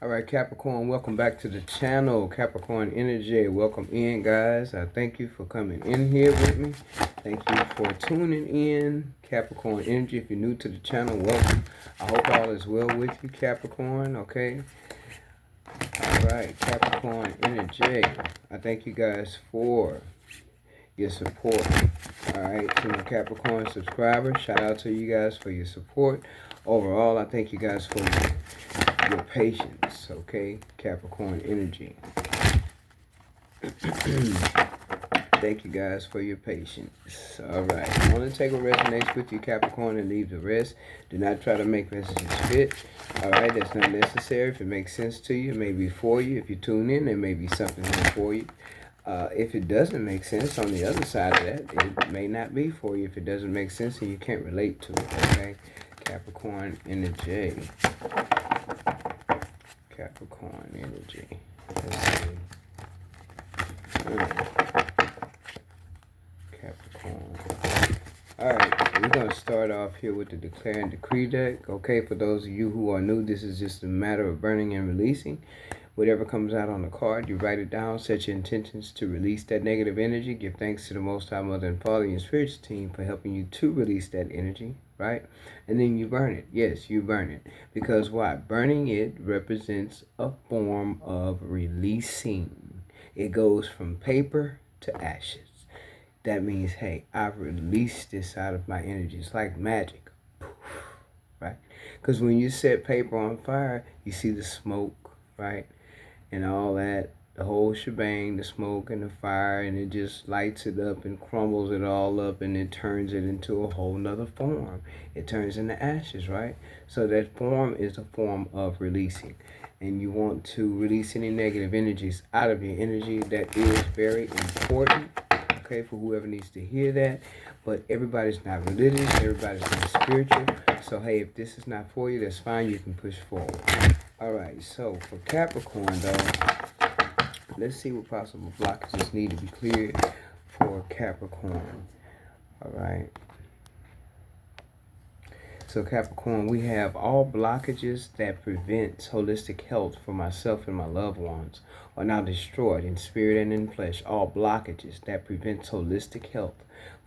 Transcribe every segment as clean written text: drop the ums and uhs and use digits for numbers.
All right, Capricorn, welcome back to the channel. Capricorn Energy, welcome in, guys. I thank you for coming in here with me. Thank you for tuning in, Capricorn Energy. If you're new to the channel, welcome. I hope all is well with you, Capricorn, okay? All right, Capricorn Energy. I thank you guys for your support. All right, to my Capricorn subscribers, shout out to you guys for your support. Overall, I thank you guys for your patience, okay? Capricorn Energy. Thank you guys for your patience. All right, I want to take what resonates with you, Capricorn, and leave the rest. Do not try to make messages fit. All right, that's not necessary. If it makes sense to you, it may be for you. If you tune in, there may be something here for you. If it doesn't make sense on the other side of that, it may not be for you if it doesn't make sense and you can't relate to it, okay? Capricorn Energy. Capricorn Energy. Let's see. Capricorn. Alright, we're going to start off here with the Declare and Decree deck. Okay, for those of you who are new, this is just a matter of burning and releasing. Whatever comes out on the card, you write it down, set your intentions to release that negative energy. Give thanks to the Most High Mother and Father and your spiritual team for helping you to release that energy, right? And then you burn it. Yes, you burn it. Because why? Burning it represents a form of releasing. It goes from paper to ashes. That means, hey, I've released this out of my energy. It's like magic, right? Because when you set paper on fire, you see the smoke, right? And all that, the whole shebang, the smoke and the fire, and it just lights it up and crumbles it all up, and it turns it into a whole nother form. It turns into ashes, right? So that form is a form of releasing. And you want to release any negative energies out of your energy. That is very important, okay, for whoever needs to hear that. But everybody's not religious, everybody's not spiritual. So, hey, if this is not for you, that's fine. You can push forward. All right, so for Capricorn, though, let's see what possible blockages need to be cleared for Capricorn. All right. So Capricorn, we have all blockages that prevent holistic health for myself and my loved ones are now destroyed in spirit and in flesh. All blockages that prevent holistic health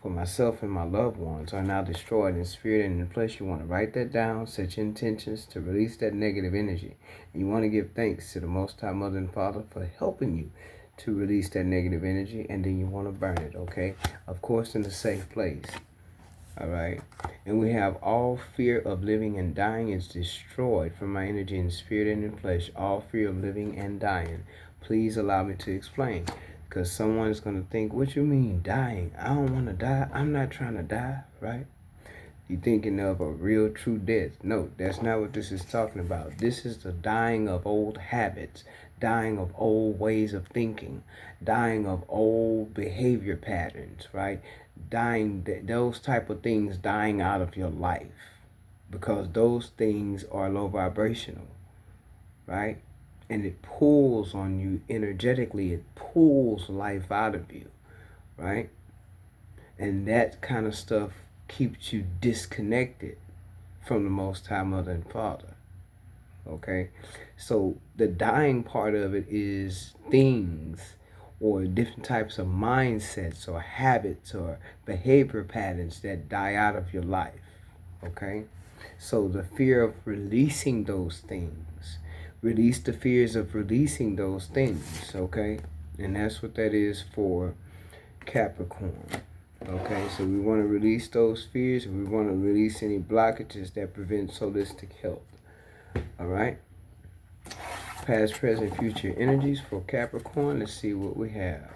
for myself and my loved ones are now destroyed in spirit and in flesh. You want to write that down, set your intentions to release that negative energy. And you want to give thanks to the Most High Mother and Father for helping you to release that negative energy, and then you want to burn it, okay? Of course, in a safe place. All right. And we have all fear of living and dying is destroyed from my energy in spirit and in flesh. All fear of living and dying. Please allow me to explain. Because someone is going to think, what you mean dying? I don't want to die. I'm not trying to die, right? You're thinking of a real true death. No, that's not what this is talking about. This is the dying of old habits, dying of old ways of thinking, dying of old behavior patterns, right? Dying, those type of things dying out of your life, because those things are low vibrational, right? And it pulls on you energetically. It pulls life out of you, right? And that kind of stuff keeps you disconnected from the Most High Mother and Father, okay? So the dying part of it is things or different types of mindsets or habits or behavior patterns that die out of your life, okay? So the fear of releasing those things, release the fears of releasing those things, okay? And that's what that is for Capricorn, okay? So we want to release those fears, and we want to release any blockages that prevent holistic health, all right? Past, present, future energies for Capricorn. Let's see what we have.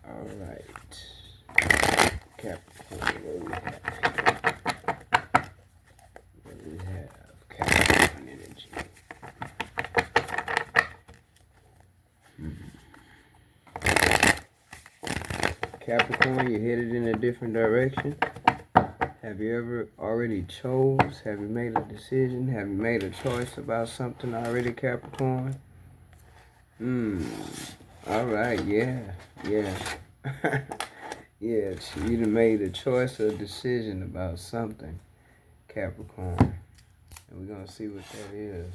All right. Capricorn, what do we have? What do we have? Capricorn energy. Capricorn, you're headed in a different direction. Have you ever already chose? Have you made a decision? Have you made a choice about something already, Capricorn? All right, yeah. Yes, you done made a choice or a decision about something, Capricorn. And we're going to see what that is.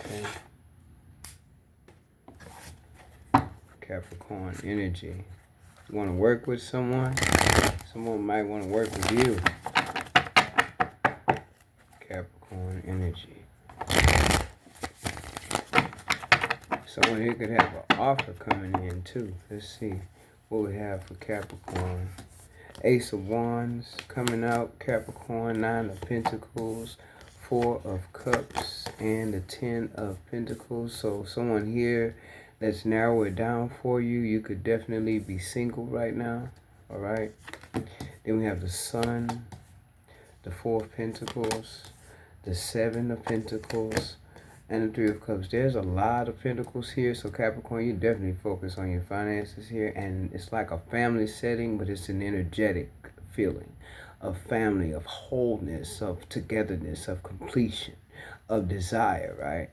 Okay. Capricorn energy. You want to work with someone? Someone might want to work with you. Capricorn energy. Someone here could have an offer coming in too. Let's see what we have for Capricorn. Ace of Wands coming out, Capricorn. 9 of Pentacles, 4 of Cups, and the 10 of Pentacles. So someone here, let's narrow it down for you. You could definitely be single right now. All right. Then we have the Sun, the 4 of Pentacles, the 7 of Pentacles, and the 3 of Cups. There's a lot of Pentacles here. So Capricorn, you definitely focus on your finances here. And it's like a family setting, but it's an energetic feeling of family, of wholeness, of togetherness, of completion, of desire, right?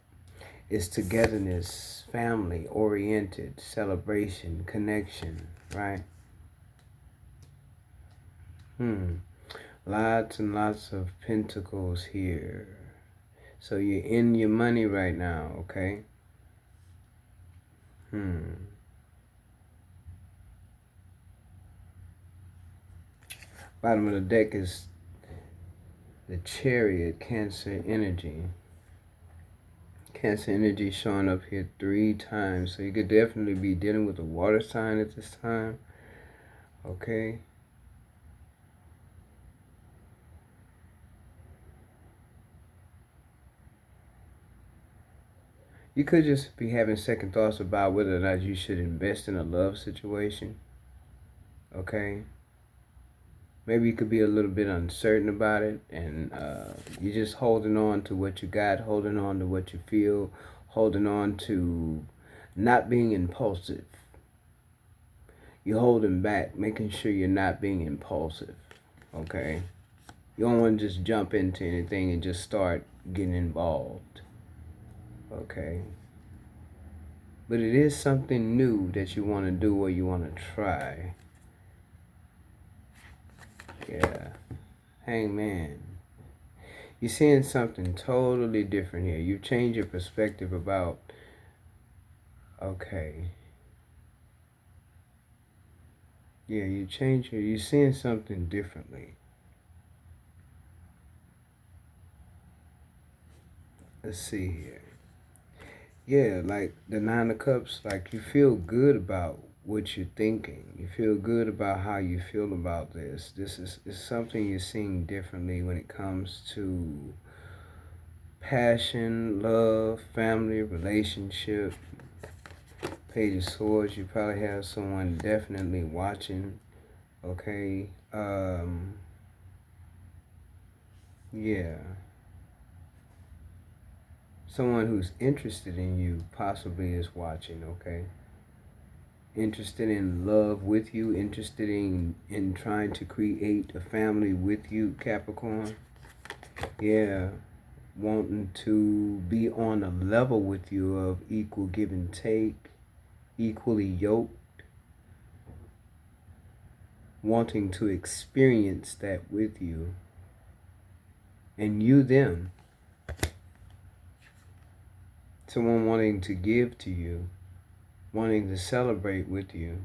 It's togetherness, family, oriented, celebration, connection, right? Lots and lots of Pentacles here. So you're in your money right now, okay? Bottom of the deck is the Chariot, Cancer energy. Cancer energy showing up here 3 times. So you could definitely be dealing with a water sign at this time, okay? You could just be having second thoughts about whether or not you should invest in a love situation. Okay? Maybe you could be a little bit uncertain about it, and you're just holding on to what you got, holding on to what you feel, holding on to not being impulsive. You're holding back, making sure you're not being impulsive. Okay? You don't want to just jump into anything and just start getting involved. Okay? But it is something new that you want to do or you want to try. Yeah. Hangman. You're seeing something totally different here. You change your perspective about, okay. Yeah, you're seeing something differently. Let's see here. Yeah, like the 9 of Cups, like you feel good about what you're thinking. You feel good about how you feel about this. This is something you're seeing differently when it comes to passion, love, family, relationship. Page of Swords, you probably have someone definitely watching. Okay. Yeah. Someone who's interested in you possibly is watching, okay? Interested in love with you, interested in trying to create a family with you, Capricorn. Yeah. Wanting to be on a level with you of equal give and take, equally yoked. Wanting to experience that with you. And you them. Someone wanting to give to you, wanting to celebrate with you,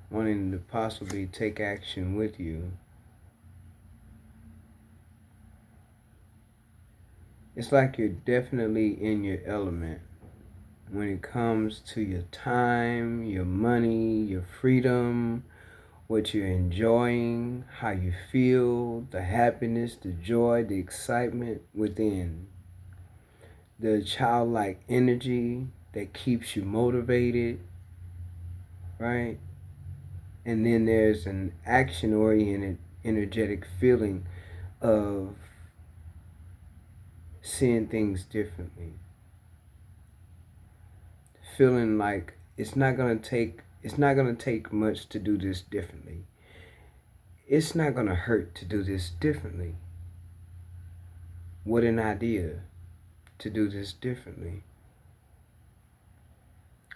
wanting to possibly take action with you. It's like you're definitely in your element when it comes to your time, your money, your freedom, what you're enjoying, how you feel, the happiness, the joy, the excitement within. The childlike energy that keeps you motivated, right? And then there's an action-oriented, energetic feeling of seeing things differently. Feeling like it's not gonna take much to do this differently. It's not gonna hurt to do this differently. What an idea to do this differently.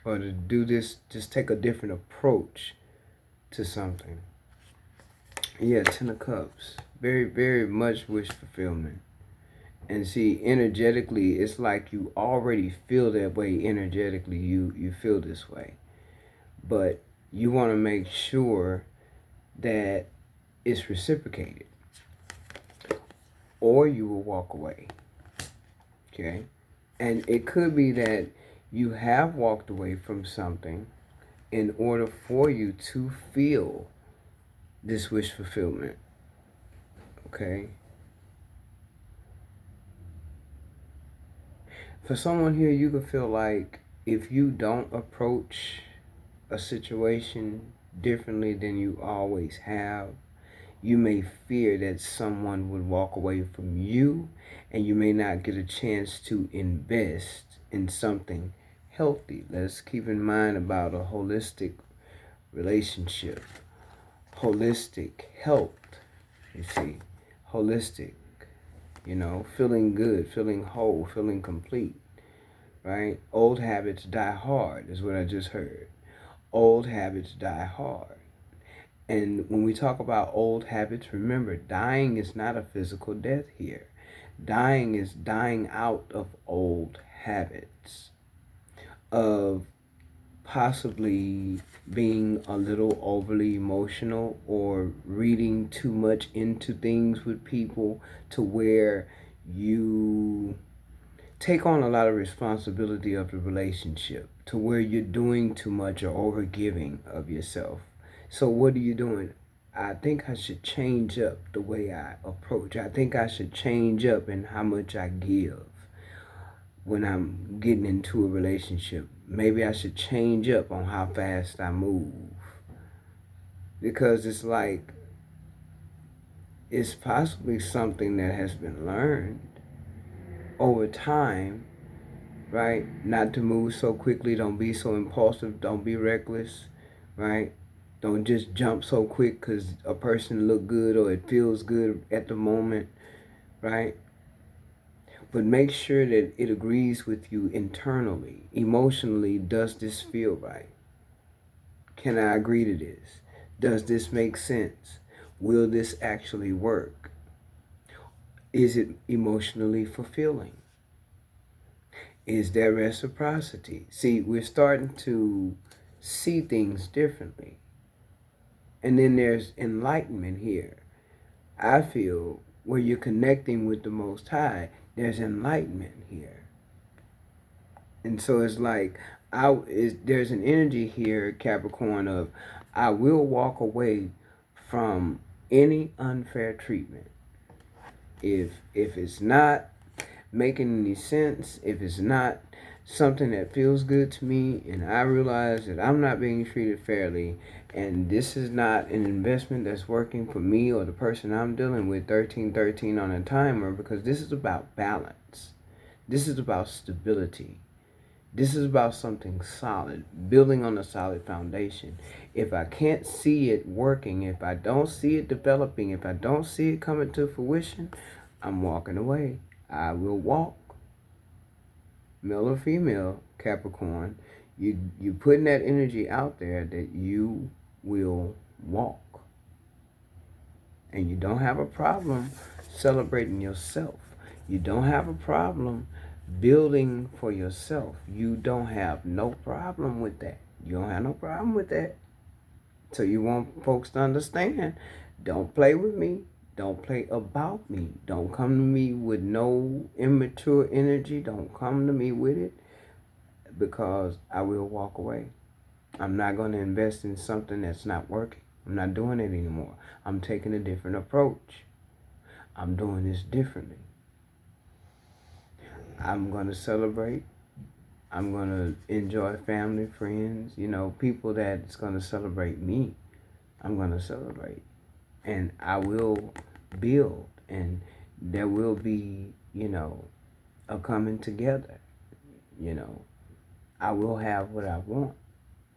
Or to do this, just take a different approach to something. Yeah, 10 of Cups. Very, very much wish fulfillment. And see, energetically, it's like you already feel that way energetically. You feel this way. But you want to make sure that it's reciprocated, or you will walk away. Okay? And it could be that you have walked away from something in order for you to feel this wish fulfillment. Okay? For someone here, you could feel like if you don't approach a situation differently than you always have, you may fear that someone would walk away from you and you may not get a chance to invest in something healthy. Let's keep in mind about a holistic relationship, holistic health, you see, holistic, feeling good, feeling whole, feeling complete, right? Old habits die hard is what I just heard. Old habits die hard. And when we talk about old habits, remember, dying is not a physical death here. Dying is dying out of old habits, of possibly being a little overly emotional or reading too much into things with people to where you take on a lot of responsibility of the relationship, to where you're doing too much or overgiving of yourself. So what are you doing? I think I should change up the way I approach. I think I should change up in how much I give when I'm getting into a relationship. Maybe I should change up on how fast I move. Because it's like, it's possibly something that has been learned over time, right? Not to move so quickly. Don't be so impulsive. Don't be reckless, right? Don't just jump so quick because a person look good or it feels good at the moment, right? But make sure that it agrees with you internally. Emotionally, does this feel right? Can I agree to this? Does this make sense? Will this actually work? Is it emotionally fulfilling? Is there reciprocity? See, we're starting to see things differently. And then there's enlightenment here. I feel where you're connecting with the Most High, there's enlightenment here. And so it's like, there's an energy here, Capricorn, of I will walk away from any unfair treatment. If it's not making any sense, if it's not something that feels good to me, and I realize that I'm not being treated fairly, and this is not an investment that's working for me or the person I'm dealing with, 1313 on a timer, because this is about balance. This is about stability. This is about something solid, building on a solid foundation. If I can't see it working, if I don't see it developing, if I don't see it coming to fruition, I'm walking away. I will walk. Male or female, Capricorn, you putting that energy out there that you will walk. And you don't have a problem celebrating yourself. You don't have a problem building for yourself. You don't have no problem with that. You don't have no problem with that. So you want folks to understand, don't play with me. Don't play about me. Don't come to me with no immature energy. Don't come to me with it, because I will walk away. I'm not going to invest in something that's not working. I'm not doing it anymore. I'm taking a different approach. I'm doing this differently. I'm going to celebrate. I'm going to enjoy family, friends, people that's going to celebrate me. I'm going to celebrate. And I will build. And there will be, a coming together. I will have what I want.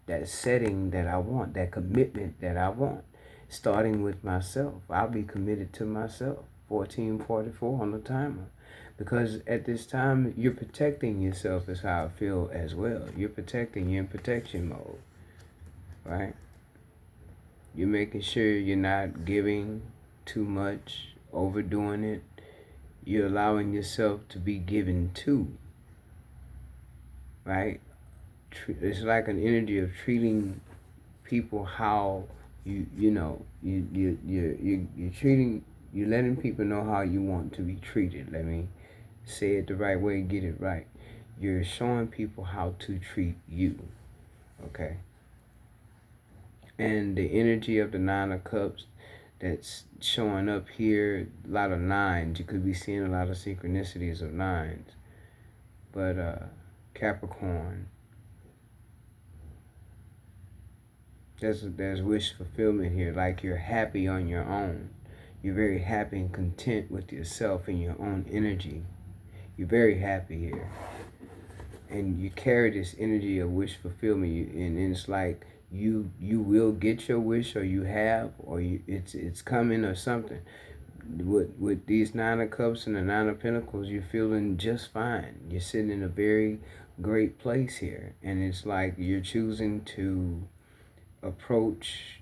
That setting that I want. That commitment that I want. Starting with myself. I'll be committed to myself. 1444 on the timer. Because at this time, you're protecting yourself is how I feel as well. You're in protection mode, right? You're making sure you're not giving too much overdoing it. You're allowing yourself to be given to, right? It's like an energy of treating people how you're treating, you're letting people know how you want to be treated. Let me say it the right way, get it right. You're showing people how to treat you, okay? And the energy of the Nine of Cups that's showing up here, a lot of nines. You could be seeing a lot of synchronicities of nines. But Capricorn, there's wish fulfillment here. Like you're happy on your own. You're very happy and content with yourself and your own energy. You're very happy here. And you carry this energy of wish fulfillment, and it's like you will get your wish, or you have, or it's coming or something. With these Nine of Cups and the Nine of Pentacles, you're feeling just fine. You're sitting in a very great place here, and it's like you're choosing to approach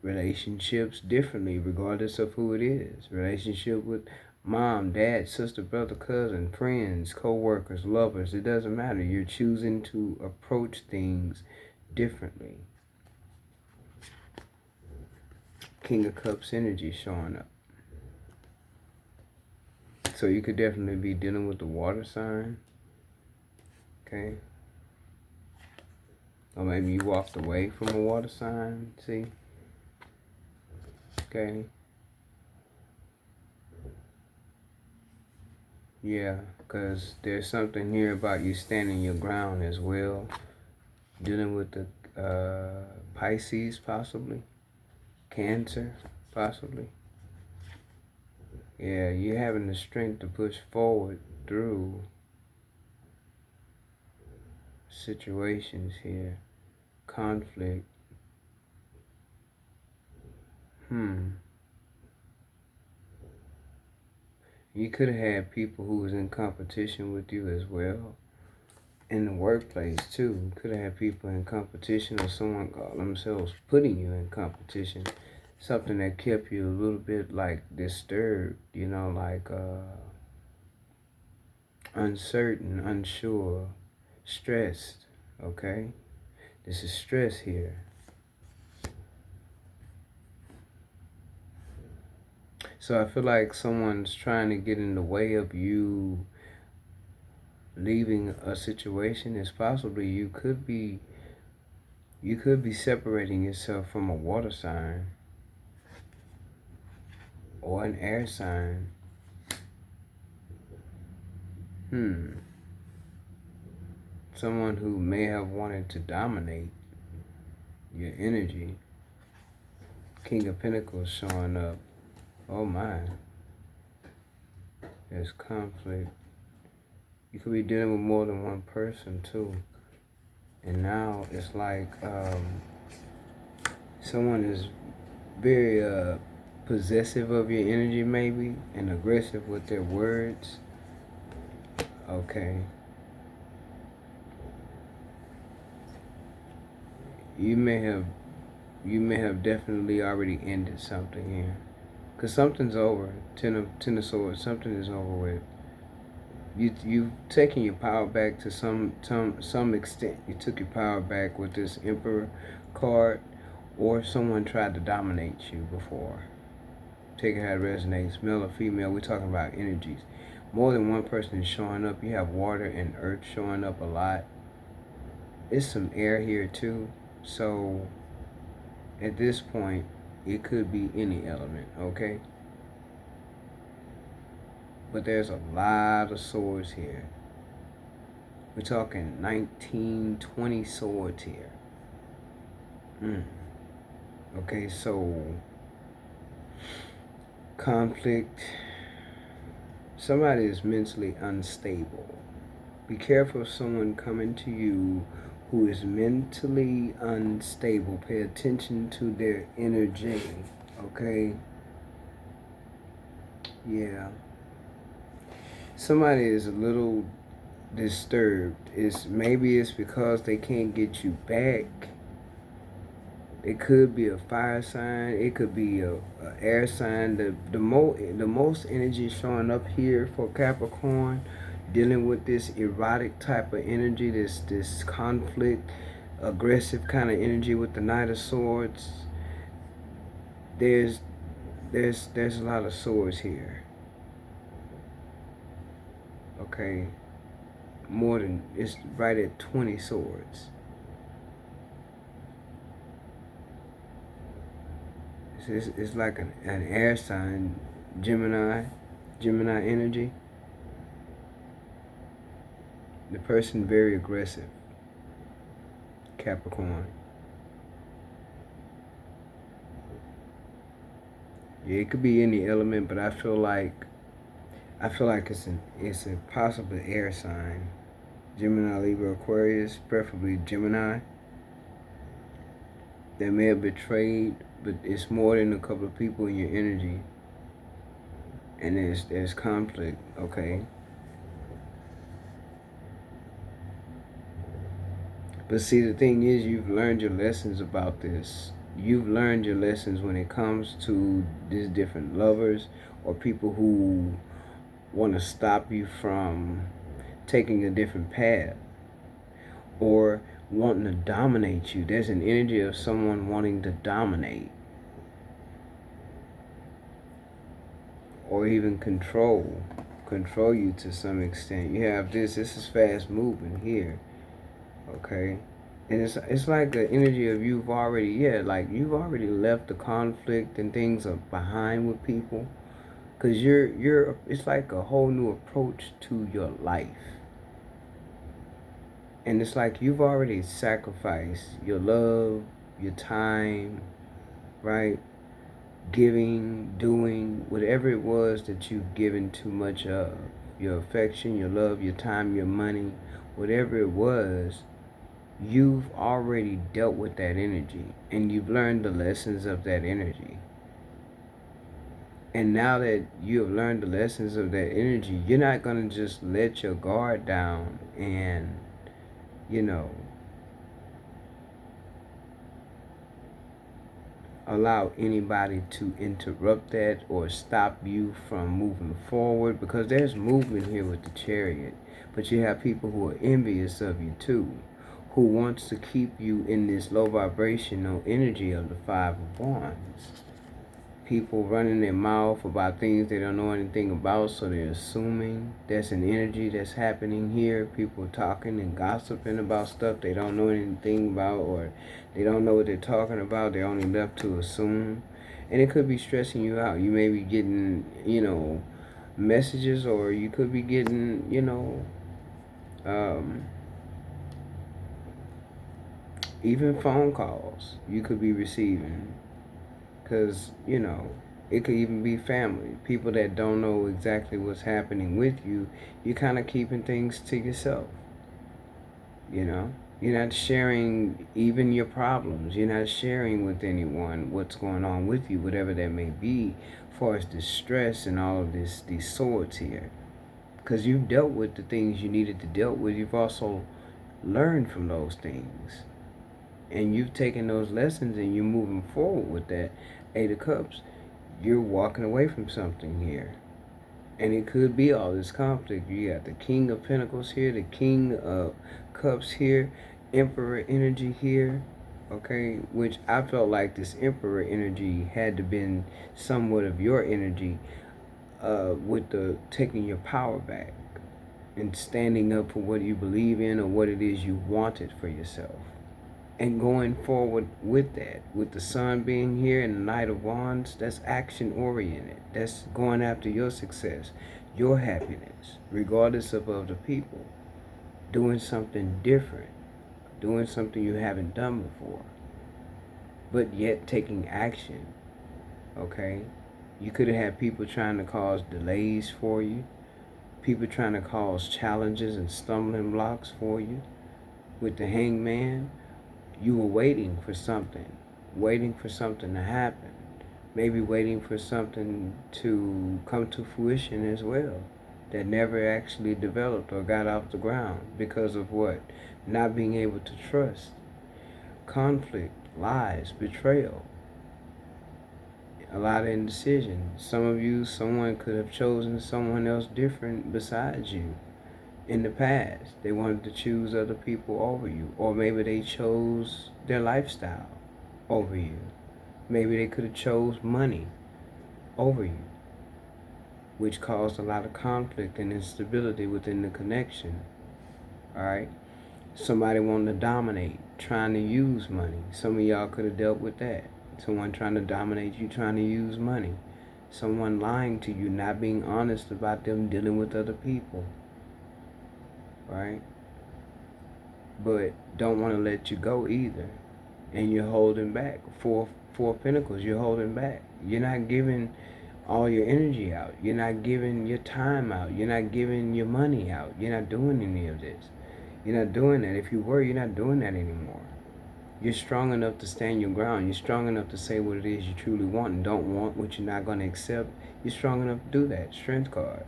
relationships differently, regardless of who it is. Relationship with mom, dad, sister, brother, cousin, friends, co-workers, lovers, it doesn't matter. You're choosing to approach things differently. King of Cups energy showing up. So you could definitely be dealing with the water sign. Okay. Or maybe you walked away from a water sign, see? Okay. Yeah, because there's something here about you standing your ground as well. Dealing with the Pisces, possibly. Cancer, possibly. Yeah, you're having the strength to push forward through situations here. Conflict. You could have had people who was in competition with you as well. In the workplace too. You could have had people in competition, or someone called themselves putting you in competition. Something that kept you a little bit like disturbed, you know, like uncertain, unsure, stressed, okay? This is stress here. So I feel like someone's trying to get in the way of you leaving a situation. Is possibly you could be separating yourself from a water sign or an air sign. Someone who may have wanted to dominate your energy. King of Pentacles showing up. Oh my. There's conflict. You could be dealing with more than one person too. And now it's like someone is very possessive of your energy maybe, and aggressive with their words. Okay. You may have definitely already ended something here. Because something's over. Ten of Swords, something is over with. You've taken your power back to some extent. You took your power back with this Emperor card, or someone tried to dominate you before. Take it how it resonates, male or female. We're talking about energies. More than one person is showing up. You have water and earth showing up a lot. It's some air here too. So at this point, it could be any element, okay? But there's a lot of swords here. We're talking 19, 20 swords here. Okay, so conflict. Somebody is mentally unstable. Be careful of someone coming to you who is mentally unstable. Pay attention to their energy, okay? Yeah. Somebody is a little disturbed. Maybe it's because they can't get you back. It could be a fire sign. It could be a air sign. The most energy showing up here for Capricorn, dealing with this erotic type of energy, this conflict, aggressive kind of energy with the Knight of Swords. There's there's a lot of swords here. Okay, more than, it's right at 20 swords. It's like an air sign, Gemini energy. The person very aggressive, Capricorn. Yeah, it could be any element, but I feel like it's a possible air sign. Gemini, Libra, Aquarius, preferably Gemini. That may have betrayed, but it's more than a couple of people in your energy. And there's conflict, okay? But see, the thing is, you've learned your lessons about this. You've learned your lessons when it comes to these different lovers or people who want to stop you from taking a different path or wanting to dominate you. There's an energy of someone wanting to dominate or even control you to some extent. You have this is fast moving here, okay? And it's like the energy of you've already left the conflict and things are behind with people, because you're it's like a whole new approach to your life. And it's like you've already sacrificed your love, your time, right? Giving, doing, whatever it was that you've given too much of. Your affection, your love, your time, your money, whatever it was, you've already dealt with that energy. And you've learned the lessons of that energy. And now that you have learned the lessons of that energy, you're not going to just let your guard down and, allow anybody to interrupt that or stop you from moving forward, because there's movement here with the Chariot. But you have people who are envious of you too, who wants to keep you in this low vibrational energy of the Five of Wands. People running their mouth about things they don't know anything about, so they're assuming. There's an energy that's happening here. People talking and gossiping about stuff they don't know anything about, or they don't know what they're talking about. They're only left to assume. And it could be stressing you out. You may be getting, messages, or you could be getting, even phone calls you could be receiving. Because, it could even be family. People that don't know exactly what's happening with you. You're kind of keeping things to yourself. You're not sharing even your problems. You're not sharing with anyone what's going on with you, whatever that may be, as far as the stress and all of these swords here. Because you've dealt with the things you needed to deal with. You've also learned from those things. And you've taken those lessons and you're moving forward with that. Eight of Cups, you're walking away from something here. And it could be all this conflict. You got the King of Pentacles here, the King of Cups here, Emperor energy here, okay? Which I felt like this Emperor energy had to been somewhat of your energy with the taking your power back and standing up for what you believe in or what it is you wanted for yourself. And going forward with that, with the Sun being here and the Knight of Wands, that's action oriented. That's going after your success, your happiness, regardless of other people. Doing something different, doing something you haven't done before, but yet taking action, okay? You could have had people trying to cause delays for you, people trying to cause challenges and stumbling blocks for you. With the Hangman, you were waiting for something to happen, maybe waiting for something to come to fruition as well, that never actually developed or got off the ground because of what? Not being able to trust. Conflict, lies, betrayal, a lot of indecision. Some of you, someone could have chosen someone else different besides you in the past. They wanted to choose other people over you, or maybe they chose their lifestyle over you. Maybe they could have chose money over you, which caused a lot of conflict and instability within the connection. All right. Somebody wanting to dominate, trying to use money. Some of y'all could have dealt with that. Someone trying to dominate you, trying to use money. Someone lying to you, not being honest about them dealing with other people. Right? But don't want to let you go either. And you're holding back. Four of Pentacles, you're holding back. You're not giving all your energy out. You're not giving your time out. You're not giving your money out. You're not doing any of this. You're not doing that. If you were, you're not doing that anymore. You're strong enough to stand your ground. You're strong enough to say what it is you truly want and don't want, what you're not going to accept. You're strong enough to do that. Strength card.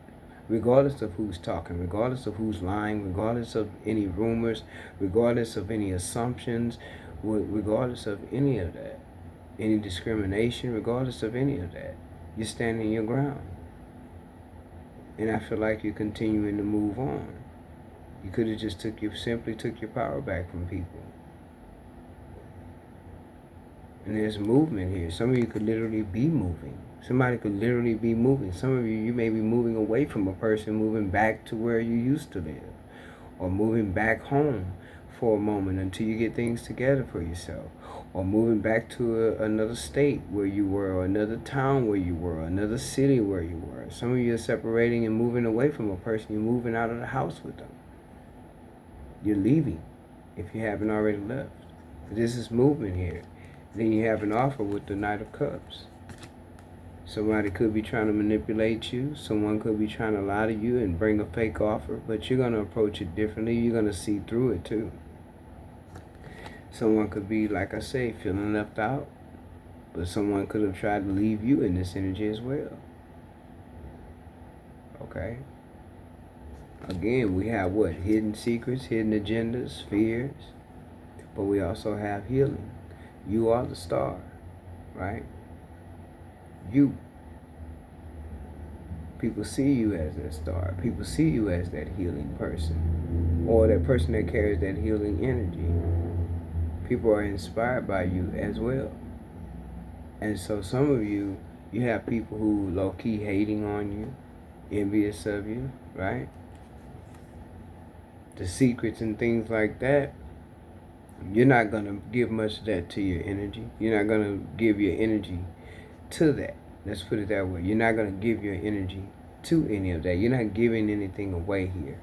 Regardless of who's talking, regardless of who's lying, regardless of any rumors, regardless of any assumptions, regardless of any of that, any discrimination, regardless of any of that, you're standing your ground. And I feel like you're continuing to move on. You could have just simply took your power back from people. And there's movement here. Some of you could literally be moving. Somebody could literally be moving. Some of you, you may be moving away from a person, moving back to where you used to live. Or moving back home for a moment until you get things together for yourself. Or moving back to another state where you were, or another town where you were, or another city where you were. Some of you are separating and moving away from a person. You're moving out of the house with them. You're leaving if you haven't already left. This is movement here. Then you have an offer with the Knight of Cups. Somebody could be trying to manipulate you. Someone could be trying to lie to you and bring a fake offer, but you're going to approach it differently. You're going to see through it too. Someone could be, like I say, feeling left out, but someone could have tried to leave you in this energy as well. Okay? Again, we have what? Hidden secrets, hidden agendas, fears, but we also have healing. You are the star, right? You. People see you as that star. People see you as that healing person, or that person that carries that healing energy. People are inspired by you as well. And so some of you, you have people who low-key hating on you, envious of you, right? The secrets and things like that. You're not going to give much of that to your energy. You're not going to give your energy to that. Let's put it that way. You're not going to give your energy to any of that. You're not giving anything away here.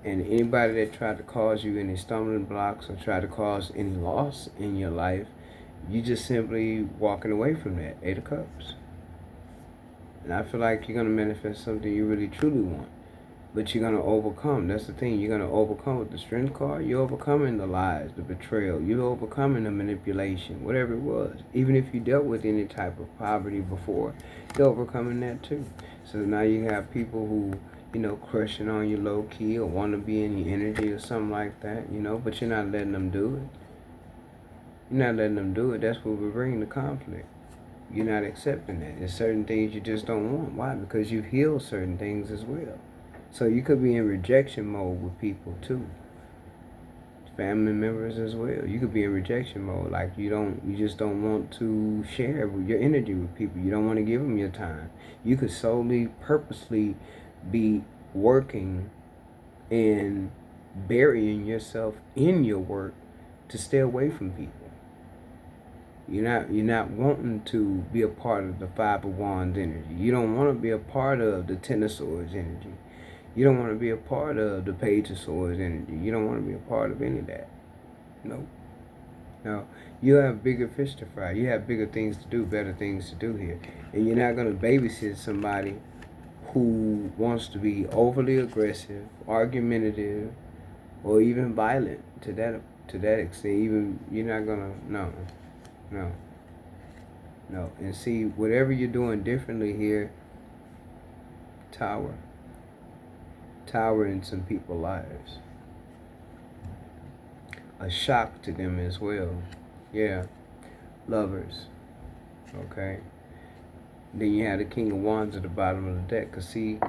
And anybody that tried to cause you any stumbling blocks or try to cause any loss in your life, you just simply walking away from that. 8 of Cups. And I feel like you're going to manifest something you really truly want. But you're going to overcome. That's the thing. You're going to overcome with the Strength card. You're overcoming the lies, the betrayal. You're overcoming the manipulation, whatever it was. Even if you dealt with any type of poverty before, you're overcoming that too. So now you have people who, crushing on you low key or want to be in your energy or something like that, but you're not letting them do it. You're not letting them do it. That's what we're bringing the conflict. You're not accepting that. There's certain things you just don't want. Why? Because you've healed certain things as well. So you could be in rejection mode with people too. Family members as well. You could be in rejection mode. Like you just don't want to share your energy with people. You don't want to give them your time. You could solely, purposely be working and burying yourself in your work to stay away from people. You're not wanting to be a part of the Five of Wands energy. You don't want to be a part of the Ten of Swords energy. You don't want to be a part of the Page of Swords energy. You don't want to be a part of any of that. Nope. No. You have bigger fish to fry. You have bigger things to do, better things to do here. And you're not going to babysit somebody who wants to be overly aggressive, argumentative, or even violent to that extent. Even you're not going to, no. And see, whatever you're doing differently here, Tower in some people's lives. A shock to them as well. Yeah, Lovers. Okay. Then you have the King of Wands at the bottom of the deck. Because, see,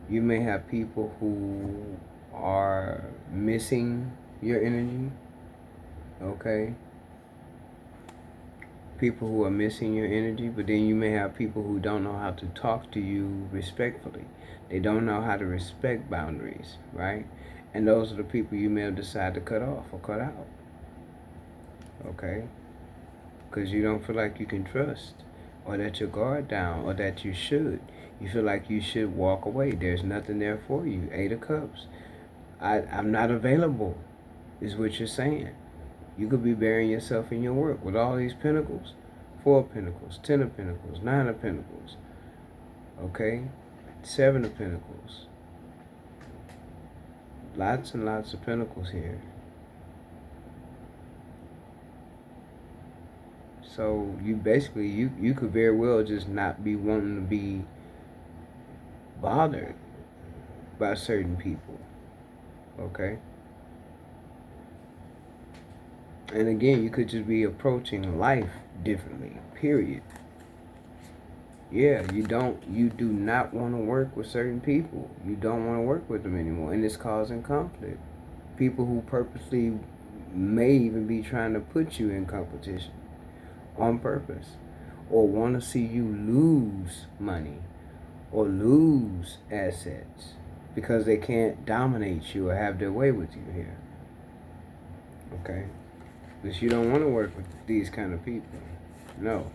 you may have people who are missing your energy. Okay. People who are missing your energy, but then you may have people who don't know how to talk to you respectfully. They don't know how to respect boundaries, right? And those are the people you may have decided to cut off or cut out, okay? Because you don't feel like you can trust, or that your guard down, or that you should. You feel like you should walk away. There's nothing there for you. Eight of Cups. I'm not available, is what you're saying. You could be burying yourself in your work with all these pentacles. 4 of Pentacles, 10 of Pentacles, 9 of Pentacles, okay? 7 of Pentacles. Lots and lots of Pentacles here. So you basically, you could very well just not be wanting to be bothered by certain people, okay? And again, you could just be approaching life differently, period. Yeah, you do not want to work with certain people. You don't want to work with them anymore, and it's causing conflict. People who purposely may even be trying to put you in competition on purpose, or want to see you lose money or lose assets because they can't dominate you or have their way with you here. Okay? Because you don't want to work with these kind of people. No.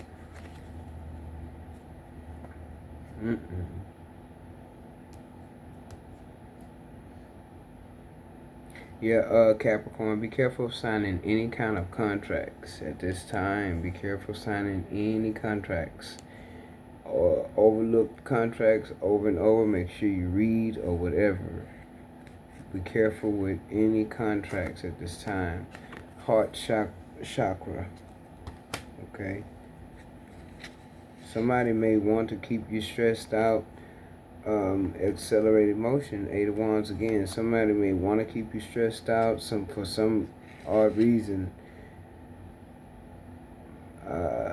Yeah, Capricorn, be careful of signing any kind of contracts at this time. Be careful signing any contracts or overlooked contracts over and over. Make sure you read or whatever. Be careful with any contracts at this time. Heart chakra. Okay. Somebody may want to keep you stressed out. Accelerated motion, 8 of Wands again. Somebody may want to keep you stressed out for some odd reason.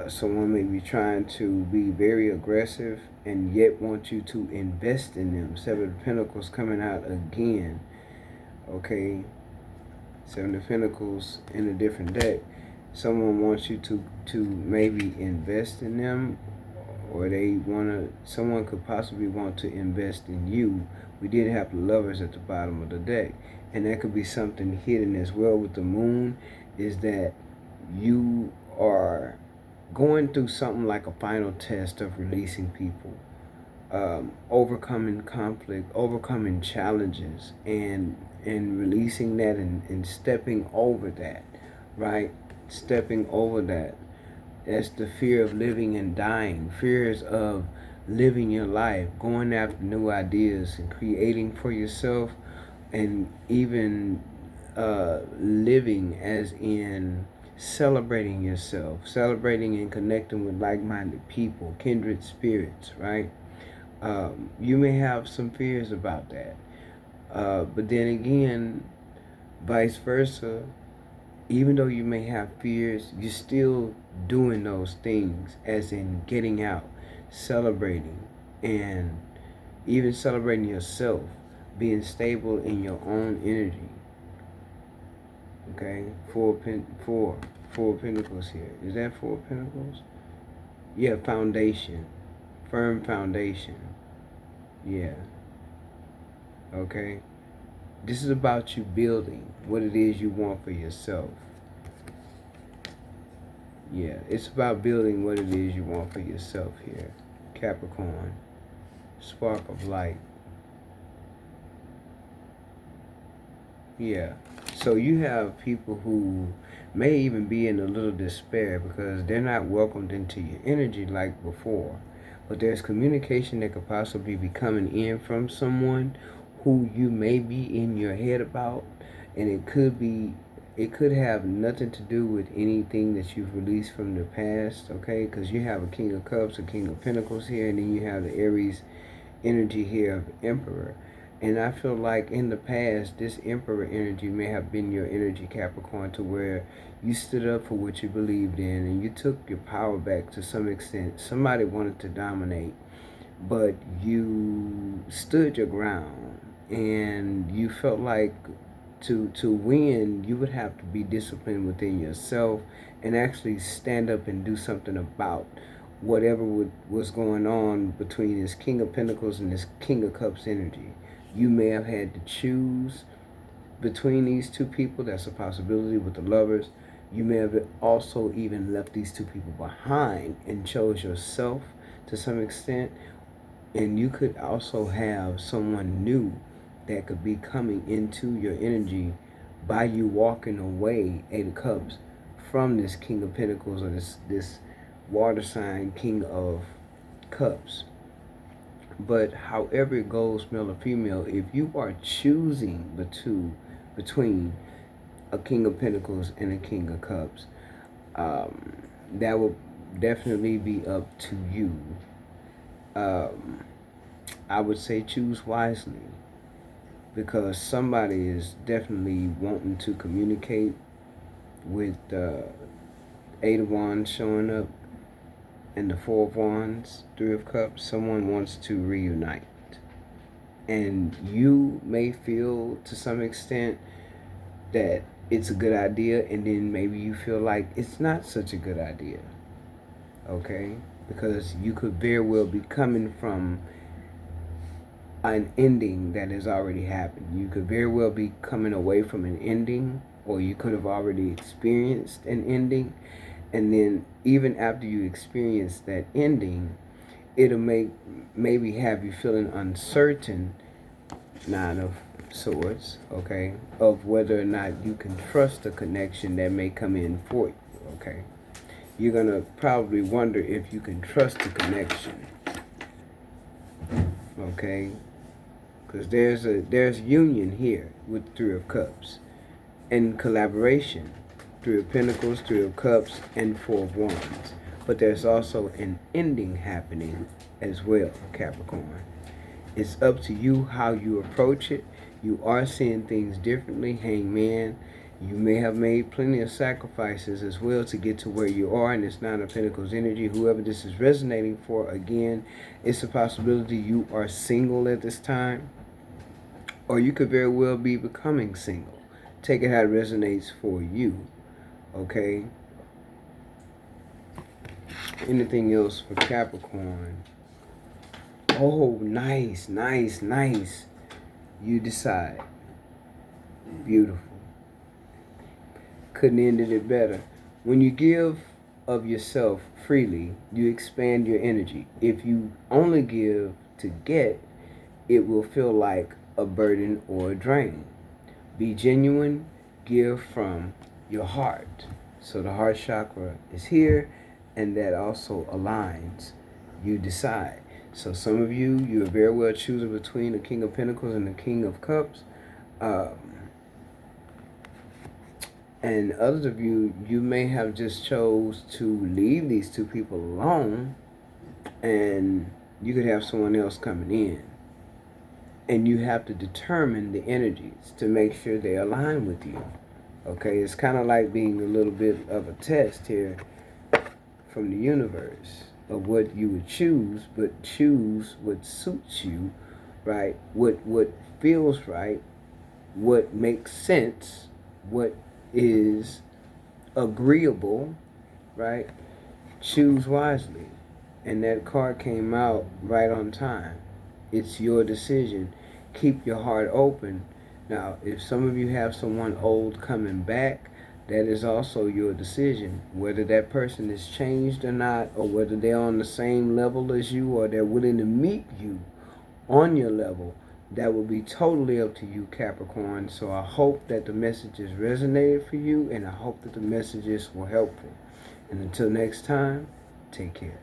Someone may be trying to be very aggressive and yet want you to invest in them. 7 of Pentacles coming out again. Okay. 7 of Pentacles in a different deck. Someone wants you to maybe invest in them, or someone could possibly want to invest in you. We did have the Lovers at the bottom of the deck, and that could be something hidden as well with the Moon, is that you are going through something like a final test of releasing people, overcoming conflict, overcoming challenges, and releasing that and stepping over that, right? Stepping over that. That's the fear of living and dying. Fears of living your life, going after new ideas and creating for yourself, and even living as in celebrating yourself, celebrating and connecting with like-minded people, kindred spirits, right? You may have some fears about that. But then again, vice versa, even though you may have fears, you're still doing those things, as in getting out, celebrating, and even celebrating yourself, being stable in your own energy. Okay, four Pentacles here. Is that 4 Pentacles? Yeah, foundation, firm foundation. Yeah. Okay. This is about you building what it is you want for yourself. Yeah, it's about building what it is you want for yourself here. Capricorn, spark of light. Yeah. So you have people who may even be in a little despair because they're not welcomed into your energy like before. But there's communication that could possibly be coming in from someone who you may be in your head about, and it could have nothing to do with anything that you've released from the past, okay? Because you have a King of Cups, a King of Pentacles here, and then you have the Aries energy here of Emperor. And I feel like in the past, this Emperor energy may have been your energy, Capricorn, to where you stood up for what you believed in and you took your power back to some extent. Somebody wanted to dominate, but you stood your ground and you felt like to win, you would have to be disciplined within yourself and actually stand up and do something about whatever was going on between this King of Pentacles and this King of Cups energy. You may have had to choose between these two people. That's a possibility with the lovers. You may have also even left these two people behind and chose yourself to some extent. And you could also have someone new that could be coming into your energy by you walking away, Eight of Cups, from this King of Pentacles or this water sign King of Cups. But however it goes, male or female, if you are choosing between a King of Pentacles and a King of Cups, that will definitely be up to you. I would say choose wisely, because somebody is definitely wanting to communicate with Eight of Wands showing up and the Four of Wands, Three of Cups. Someone wants to reunite. And you may feel to some extent that it's a good idea, and then maybe you feel like it's not such a good idea. Okay? Because you could very well be coming from an ending that has already happened. You could very well be coming away from an ending, or you could have already experienced an ending. And then even after you experience that ending, it'll maybe have you feeling uncertain, Nine of Swords, okay, of whether or not you can trust the connection that may come in for you, okay? You're going to probably wonder if you can trust the connection, okay? Because there's union here with Three of Cups and collaboration. Three of Pentacles, Three of Cups, and Four of Wands. But there's also an ending happening as well, Capricorn. It's up to you how you approach it. You are seeing things differently, Hangman. You may have made plenty of sacrifices as well to get to where you are in this Nine of Pentacles energy. Whoever this is resonating for, again, it's a possibility you are single at this time, or you could very well be becoming single. Take it how it resonates for you, okay? Anything else for Capricorn? Oh, nice, nice, nice. You decide. Beautiful. Couldn't end it better. When you give of yourself freely, you expand your energy. If you only give to get, it will feel like a burden or a drain. Be genuine, give from your heart. So the heart chakra is here, and that also aligns. You decide. So some of you, you're very well choosing between the King of Pentacles and the King of Cups. And others of you, you may have just chose to leave these two people alone, and you could have someone else coming in. And you have to determine the energies to make sure they align with you. Okay, it's kind of like being a little bit of a test here from the universe of what you would choose, but choose what suits you, right? What feels right, what makes sense, what is agreeable, right? Choose wisely. And that card came out right on time. It's your decision. Keep your heart open. Now, if some of you have someone old coming back, that is also your decision. Whether that person is changed or not, or whether they're on the same level as you, or they're willing to meet you on your level, that will be totally up to you, Capricorn. So I hope that the messages resonated for you, and I hope that the messages were helpful. And until next time, take care.